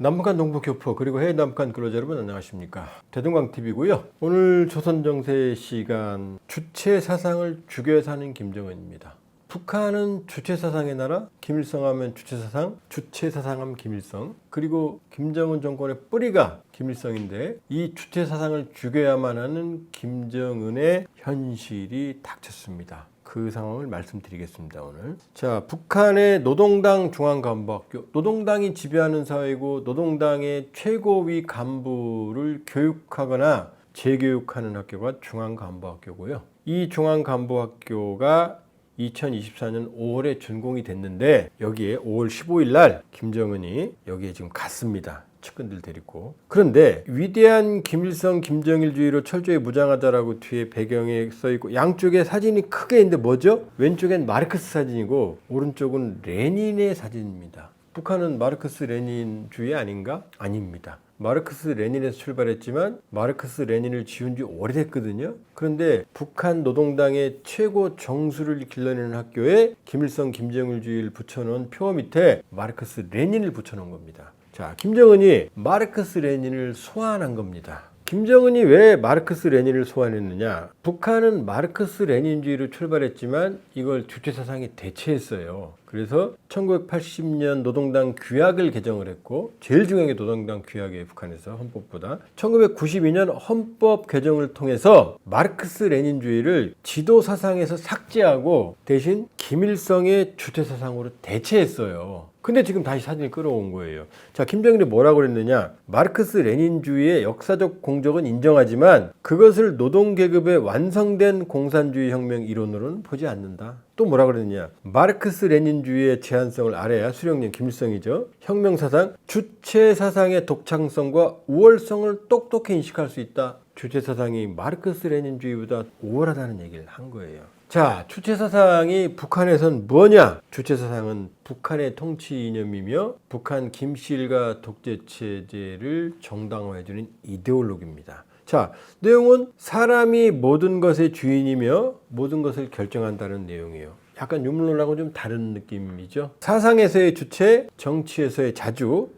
남북한 동북교포 그리고 해외 남북한 근로자 여러분 안녕하십니까. 대동강TV고요. 오늘 조선정세의 시간 주체 사상을 죽여 사는 김정은입니다. 북한은 주체 사상의 나라, 김일성 하면 주체 사상하면 김일성, 그리고 김정은 정권의 뿌리가 김일성인데 이 주체 사상을 죽여야만 하는 김정은의 현실이 닥쳤습니다. 그 상황을 말씀드리겠습니다. 오늘. 자, 북한의 노동당 중앙간부학교. 노동당이 지배하는 사회고 노동당의 최고위 간부를 교육하거나 재교육하는 학교가 중앙간부학교고요. 이 중앙간부학교가 2024년 5월에 준공이 됐는데 여기에 5월 15일 날 김정은이 여기에 지금 갔습니다. 측근들 데리고. 그런데 위대한 김일성 김정일주의로 철저히 무장하자라고 뒤에 배경에 써있고 양쪽에 사진이 크게 있는데 뭐죠? 왼쪽엔 마르크스 사진이고 오른쪽은 레닌의 사진입니다. 북한은 마르크스 레닌주의 아닌가? 아닙니다. 마르크스 레닌에서 출발했지만 마르크스 레닌을 지은 지 오래됐거든요. 그런데 북한 노동당의 최고 정수를 길러내는 학교에 김일성 김정일주의를 붙여놓은 표 밑에 마르크스 레닌을 붙여놓은 겁니다. 자, 김정은이 마르크스 레닌을 소환한 겁니다. 김정은이 왜 마르크스 레닌을 소환했느냐? 북한은 마르크스 레닌주의로 출발했지만 이걸 주체 사상에 대체했어요. 그래서 1980년 노동당 규약을 개정을 했고 제일 중요한 게 노동당 규약이에요. 북한에서 헌법보다. 1992년 헌법 개정을 통해서 마르크스 레닌주의를 지도 사상에서 삭제하고 대신 김일성의 주체 사상으로 대체했어요. 근데 지금 다시 사진을 끌어온 거예요. 자, 김정일이 뭐라고 그랬느냐? 마르크스 레닌주의의 역사적 공적은 인정하지만 그것을 노동계급의 완성된 공산주의 혁명 이론으로는 보지 않는다. 또 뭐라 그랬느냐? 마르크스 레닌주의의 제한성을 알아야 수령님 김일성이죠. 혁명사상, 주체사상의 독창성과 우월성을 똑똑히 인식할 수 있다. 주체사상이 마르크스 레닌주의보다 우월하다는 얘기를 한 거예요. 자, 주체사상이 북한에선 뭐냐? 주체사상은 북한의 통치 이념이며 북한 김씨일가 독재체제를 정당화해주는 이데올로기입니다. 자, 내용은 사람이 모든 것의 주인이며 모든 것을 결정한다는 내용이에요. 약간 유물론하고 좀 다른 느낌이죠. 사상에서의 주체, 정치에서의 자주,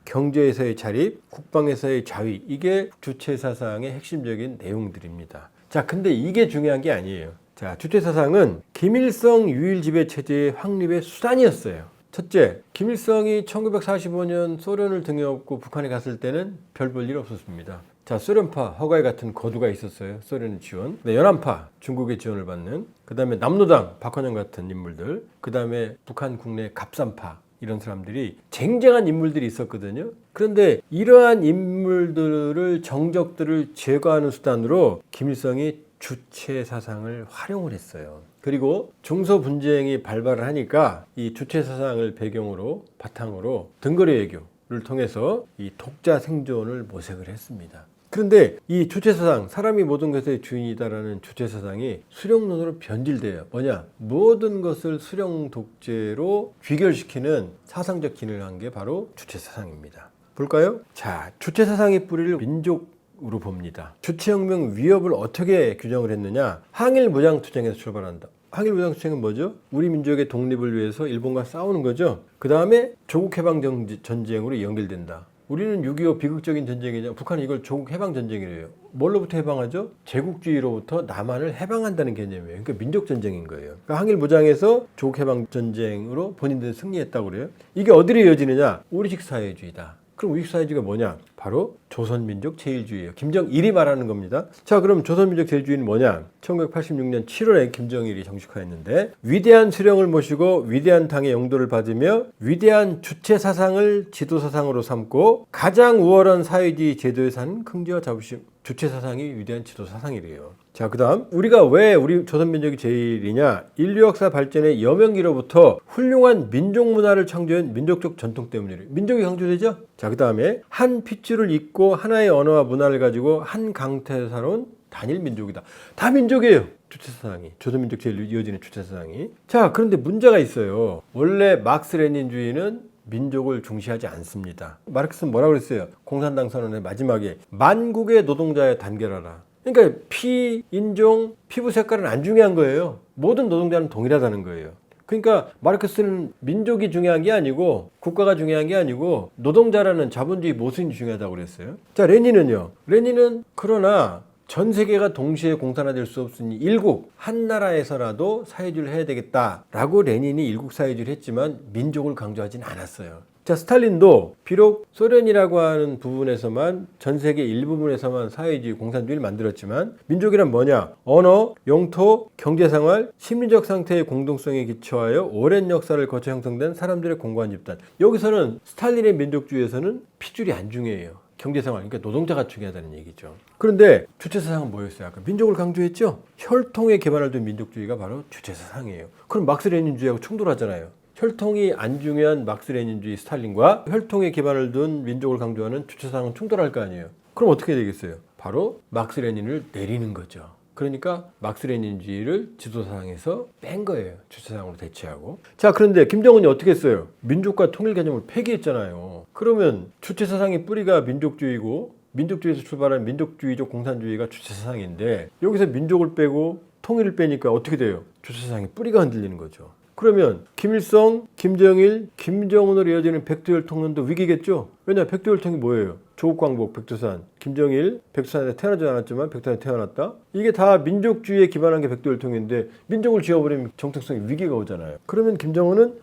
경제에서의 자립, 국방에서의 자위, 이게 주체사상의 핵심적인 내용들입니다. 자, 근데 이게 중요한 게 아니에요. 자, 주체사상은 김일성 유일지배체제의 확립의 수단이었어요. 첫째, 김일성이 1945년 소련을 등에 업고 북한에 갔을 때는 별 볼 일 없었습니다. 자, 소련파 허가이 같은 거두가 있었어요. 소련의 지원. 네, 연안파 중국의 지원을 받는. 그 다음에 남로당 박헌영 같은 인물들. 그 다음에 북한 국내 갑산파 이런 사람들이 쟁쟁한 인물들이 있었거든요. 그런데 이러한 인물들을 정적들을 제거하는 수단으로 김일성이 주체 사상을 활용을 했어요. 그리고 중소 분쟁이 발발을 하니까 이 주체 사상을 배경으로 바탕으로 등거리 외교를 통해서 이 독자 생존을 모색을 했습니다. 그런데 이 주체사상, 사람이 모든 것의 주인이다라는 주체사상이 수령론으로 변질돼요. 뭐냐? 모든 것을 수령 독재로 귀결시키는 사상적 기능을 한 게 바로 주체사상입니다. 볼까요? 자, 주체사상의 뿌리를 민족으로 봅니다. 주체혁명 위협을 어떻게 규정을 했느냐? 항일무장투쟁에서 출발한다. 항일무장투쟁은 뭐죠? 우리 민족의 독립을 위해서 일본과 싸우는 거죠. 그 다음에 조국해방전쟁으로 연결된다. 우리는 6.25 비극적인 전쟁이냐? 북한은 이걸 조국 해방 전쟁이래요. 뭘로부터 해방하죠? 제국주의로부터 남한을 해방한다는 개념이에요. 그러니까 민족 전쟁인 거예요. 그러니까 항일 무장에서 조국 해방 전쟁으로 본인들이 승리했다고 그래요. 이게 어디로 이어지느냐? 우리식 사회주의다. 그럼 우리식 사회주의가 뭐냐? 바로 조선민족 제일주의예요. 김정일이 말하는 겁니다. 자, 그럼 조선민족 제일주의는 뭐냐? 1986년 7월에 김정일이 정식화했는데 위대한 수령을 모시고 위대한 당의 영도를 받으며 위대한 주체 사상을 지도 사상으로 삼고 가장 우월한 사회주의 제도에 사는 긍지와 자부심. 주체 사상이 위대한 지도 사상이래요. 자, 그 다음 우리가 왜 우리 조선민족이 제일이냐? 인류 역사 발전의 여명기로부터 훌륭한 민족 문화를 창조한 민족적 전통 때문이래요. 민족이 강조되죠? 자, 그 다음에 한 핏줄을 잇고 하나의 언어와 문화를 가지고 한 강태에 살아온 단일 민족이다. 다 민족이에요. 주체사상이. 조선민족 제일 이어지는 주체사상이. 자, 그런데 문제가 있어요. 원래 막스 레닌주의는 민족을 중시하지 않습니다. 마르크스는 뭐라고 그랬어요? 공산당 선언의 마지막에 만국의 노동자에 단결하라. 그러니까 피, 인종, 피부 색깔은 안 중요한 거예요. 모든 노동자는 동일하다는 거예요. 그러니까 마르크스는 민족이 중요한 게 아니고 국가가 중요한 게 아니고 노동자라는 자본주의 모순이 중요하다고 그랬어요. 자, 레닌은요. 레닌은 그러나 전 세계가 동시에 공산화될 수 없으니 일국 한 나라에서라도 사회주의를 해야 되겠다라고 레닌이 일국 사회주의를 했지만 민족을 강조하진 않았어요. 자, 스탈린도 비록 소련이라고 하는 부분에서만 전 세계 일부분에서만 사회주의 공산주의를 만들었지만 민족이란 뭐냐? 언어, 영토, 경제생활, 심리적 상태의 공동성에 기초하여 오랜 역사를 거쳐 형성된 사람들의 공고한 집단. 여기서는 스탈린의 민족주의에서는 핏줄이 안 중요해요. 경제생활, 그러니까 노동자가 중요하다는 얘기죠. 그런데 주체사상은 뭐였어요? 아까 민족을 강조했죠? 혈통에 기반을 둔 민족주의가 바로 주체사상이에요. 그럼 막스 레닌주의하고 충돌하잖아요. 혈통이 안 중요한 막스 레닌주의 스탈린과 혈통에 기반을 둔 민족을 강조하는 주체사상은 충돌할 거 아니에요. 그럼 어떻게 되겠어요? 바로 막스 레닌을 내리는 거죠. 그러니까 막스 레닌주의를 지도사상에서 뺀 거예요. 주체사상으로 대체하고. 자, 그런데 김정은이 어떻게 했어요? 민족과 통일 개념을 폐기했잖아요. 그러면 주체사상의 뿌리가 민족주의고 민족주의에서 출발한 민족주의적 공산주의가 주체사상인데 여기서 민족을 빼고 통일을 빼니까 어떻게 돼요? 주체사상의 뿌리가 흔들리는 거죠. 그러면 김일성, 김정일, 김정은으로 이어지는 백두혈통론도 위기겠죠? 왜냐? 백두혈통이 뭐예요? 조국광복, 백두산, 김정일, 백두산에 태어나지 않았지만 백두산에 태어났다? 이게 다 민족주의에 기반한 게 백두혈통인데 민족을 지워버리면 정통성의 위기가 오잖아요. 그러면 김정은은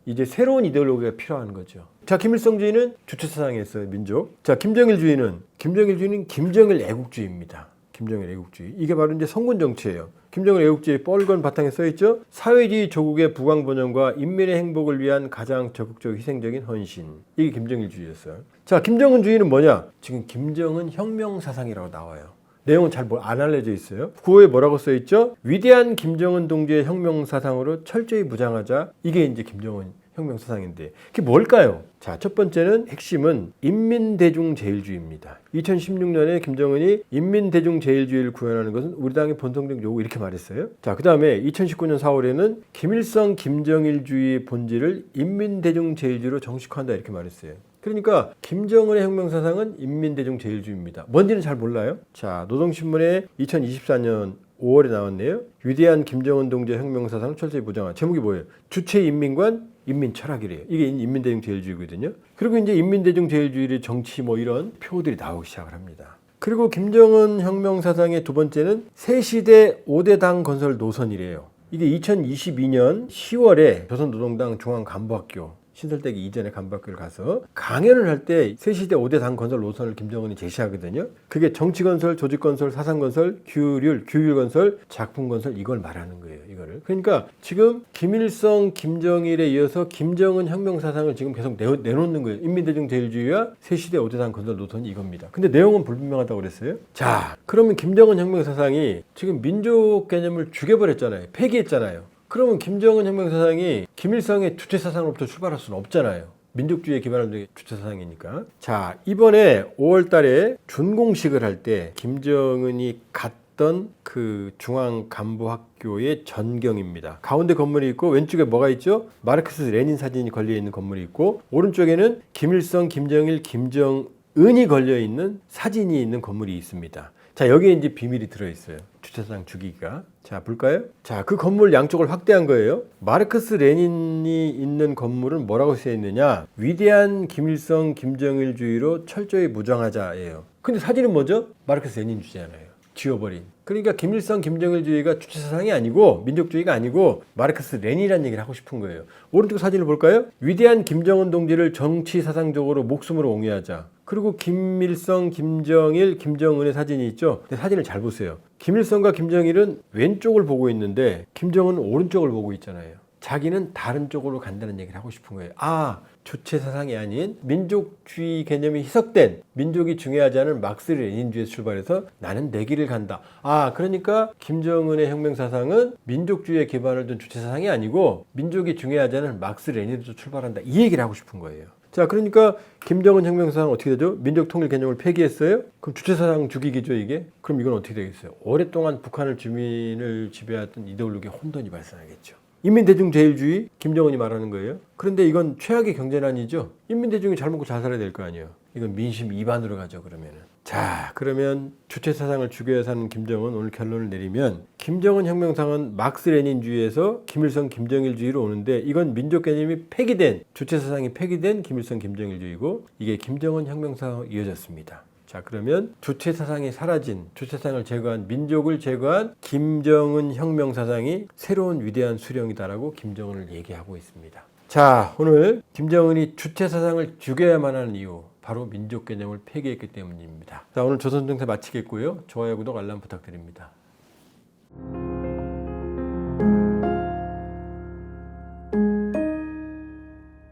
이제 새로운 이데올로기가 필요한 거죠. 자, 김일성주의는 주체사상이었어요, 민족. 자, 김정일주의는 김정일 애국주의입니다. 김정일 애국주의. 이게 바로 이제 성군 정치예요. 김정일 애국주의 뻘건 바탕에 써있죠. 사회주의 조국의 부강 번영과 인민의 행복을 위한 가장 적극적 희생적인 헌신. 이게 김정일주의였어요. 자, 김정은주의는 뭐냐? 지금 김정은 혁명 사상이라고 나와요. 내용은 잘 안 알려져 있어요. 구호에 뭐라고 써있죠? 위대한 김정은 동지의 혁명 사상으로 철저히 무장하자. 이게 이제 김정은 혁명 사상인데 그게 뭘까요? 자, 첫 번째는 핵심은 인민대중제일주의입니다. 2016년에 김정은이 인민대중제일주의를 구현하는 것은 우리 당의 본성적 요구 이렇게 말했어요. 자, 그 다음에 2019년 4월에는 김일성 김정일주의의 본질을 인민대중제일주의로 정식화한다 이렇게 말했어요. 그러니까 김정은의 혁명사상은 인민대중제일주의입니다. 뭔지는 잘 몰라요. 자, 노동신문에 2024년 5월에 나왔네요. 위대한 김정은 동지의 혁명사상을 철저히 보장한. 제목이 뭐예요? 주체인민관 인민철학이래요. 이게 인민대중제일주의거든요. 그리고 이제 인민대중제일주의의 정치 이런 표들이 나오기 시작을 합니다. 그리고 김정은 혁명사상의 두 번째는 새시대 5대 당 건설 노선이래요. 이게 2022년 10월에 조선노동당 중앙간부학교 신설되기 이전에 간부학교를 가서 강연을 할 때 새시대 5대 당 건설 노선을 김정은이 제시하거든요. 그게 정치건설, 조직건설, 사상건설, 규율건설, 작품건설 이걸 말하는 거예요. 이거를. 그러니까 지금 김일성, 김정일에 이어서 김정은 혁명사상을 지금 계속 내놓는 거예요. 인민대중제일주의와 새시대 5대 당 건설 노선이 이겁니다. 근데 내용은 불분명하다고 그랬어요. 자, 그러면 김정은 혁명사상이 지금 민족 개념을 죽여버렸잖아요. 폐기했잖아요. 그러면 김정은 혁명사상이 김일성의 주체사상으로부터 출발할 수는 없잖아요. 민족주의에 기반한 게 주체사상이니까. 자, 이번에 5월 달에 준공식을 할 때 김정은이 갔던 그 중앙간부학교의 전경입니다. 가운데 건물이 있고 왼쪽에 뭐가 있죠? 마르크스 레닌 사진이 걸려있는 건물이 있고 오른쪽에는 김일성, 김정일, 김정은이 걸려있는 사진이 있는 건물이 있습니다. 자, 여기에 이제 비밀이 들어있어요. 주체사상 주기가. 자, 볼까요? 자, 그 건물 양쪽을 확대한 거예요. 마르크스 레닌이 있는 건물은 뭐라고 쓰여 있느냐? 위대한 김일성 김정일주의로 철저히 무장하자예요. 근데 사진은 뭐죠? 마르크스 레닌주의잖아요. 지워버린. 그러니까 김일성 김정일주의가 주체사상이 아니고 민족주의가 아니고 마르크스 레닌이라는 얘기를 하고 싶은 거예요. 오른쪽 사진을 볼까요? 위대한 김정은 동지를 정치사상적으로 목숨으로 옹위하자. 그리고 김일성, 김정일, 김정은의 사진이 있죠. 근데 사진을 잘 보세요. 김일성과 김정일은 왼쪽을 보고 있는데 김정은은 오른쪽을 보고 있잖아요. 자기는 다른 쪽으로 간다는 얘기를 하고 싶은 거예요. 주체사상이 아닌 민족주의 개념이 희석된 민족이 중요하지 않은 막스 레닌주의에서 출발해서 나는 내 길을 간다. 그러니까 김정은의 혁명사상은 민족주의에 기반을 둔 주체사상이 아니고 민족이 중요하지 않은 막스 레닌에서 출발한다. 이 얘기를 하고 싶은 거예요. 자, 그러니까 김정은 혁명사상 어떻게 되죠? 민족통일 개념을 폐기했어요? 그럼 주체사상 죽이기죠, 이게? 그럼 이건 어떻게 되겠어요? 오랫동안 북한을 주민을 지배했던 이데올로기의 혼돈이 발생하겠죠. 인민대중제일주의? 김정은이 말하는 거예요. 그런데 이건 최악의 경제난이죠. 인민대중이 잘 먹고 잘 살아야 될 거 아니에요. 이건 민심 위반으로 가죠, 그러면은. 자, 그러면 주체 사상을 죽여야 사는 김정은 오늘 결론을 내리면 김정은 혁명상은 막스 레닌주의에서 김일성 김정일주의로 오는데 이건 민족 개념이 폐기된 주체 사상이 폐기된 김일성 김정일주의고 이게 김정은 혁명상으로 이어졌습니다. 자, 그러면 주체 사상이 사라진 주체 사상을 제거한 민족을 제거한 김정은 혁명 사상이 새로운 위대한 수령이다라고 김정은을 얘기하고 있습니다. 자, 오늘 김정은이 주체 사상을 죽여야만 하는 이유 바로 민족 개념을 폐기했기 때문입니다. 자, 오늘 조선정세 마치겠고요. 좋아요, 구독, 알람 부탁드립니다.